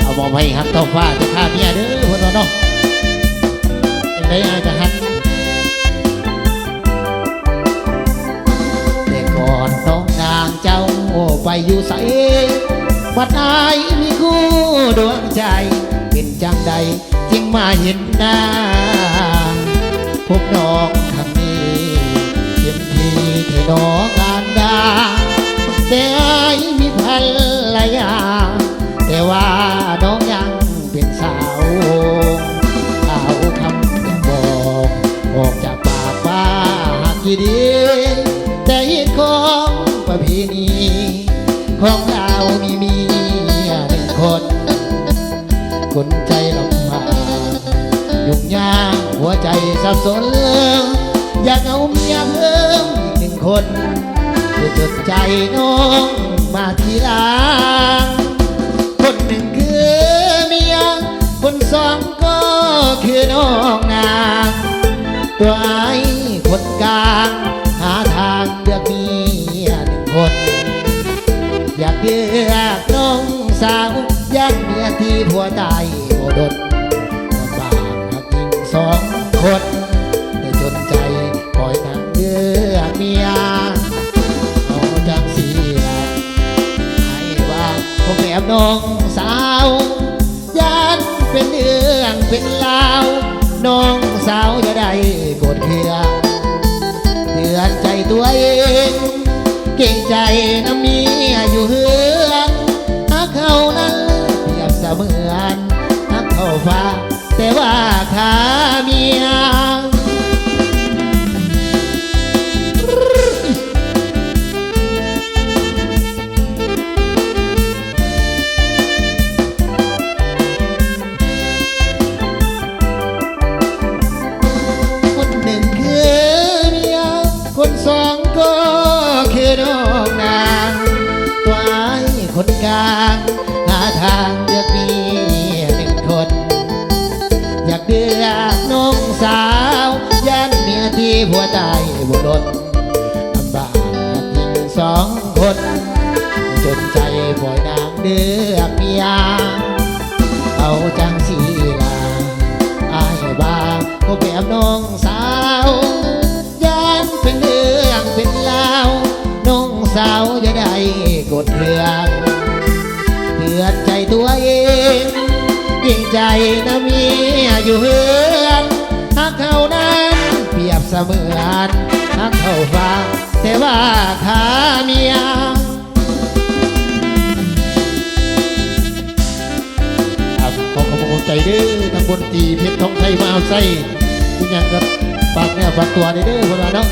เอามองไปหักเต้าฟ้าจะฆ่าเมียเด้อคนเราเนาะยังไงอาจจะหักแต่ก่อนน้องนางเจ้าไปอยู่ใสบัดอายมีคู่ดวงใจเป็นจังใดจึงมาเห็นหน้าพบน้องทางนี้เต็มทีเทน้องงานดาแต่อายมีภรรยาแต่ว่าน้องยังเป็นสาวเอาคำอย่าบอกออกจากปากว่าหากกี่ดีแต่เหตุของประเพณีของเรามีเมียหนึ่งคนใจลำบากยุ่งยากหัวใจสับสนอยากเอาเมียเพิ่มอีกหนึ่งคนเพื่อจดใจน้องมาทีหลังคนหนึ่งคือเมียคนสองก็คือน้องนางตัวไอ้คนกลางหาทางเลือกเมียหนึ่งคนอยากเลือกน้องสาวยักเมียที่ผัวตายโมดดลำบากหากยิ่งสองคนได้จนใจปล่อยนางเลือกเมียเอาจังสีให้ว่าผมแอบน้องสาวยันเป็นเรื่องเป็นราวน้องสาวจะได้โกรธเคืองเตือนใจตัวเองเก่งใจน้ำเมียอยู่เฮือนหากเขานั้นเปรียบเสมือนหักเข้าฟ้าแต่ว่าขาเมียคนหนึ่งคือเมียคนสองก็คือน้องนางตัวไอ้คนกลางหาทางเลือกเมียหนึ่งคนอยากเดือกน้องสาวยันเมียที่ผัวตายบุรนลำบากยิ่งสองคนจนใจปล่อยนางเดือกเมียเอาจังสีลาอายบ้าก็แบบน้องสาวยันเป็นเรื่องเป็นราวน้องสาวจะได้กดเรื่องเตือนใจตัวเองยิ่งใจนะเมียอยู่เฮือนหักเขานั้นเปรียบเสมือนหักเขาฟ้าแต่ว่าขาเมียขอขอบคุณใจเด้อทั้งบนตีเพชรทองไทยมาเอาใส่ที่ยังกับฝากเนี่ยฝากตัวเด้อพวกเราเนาะ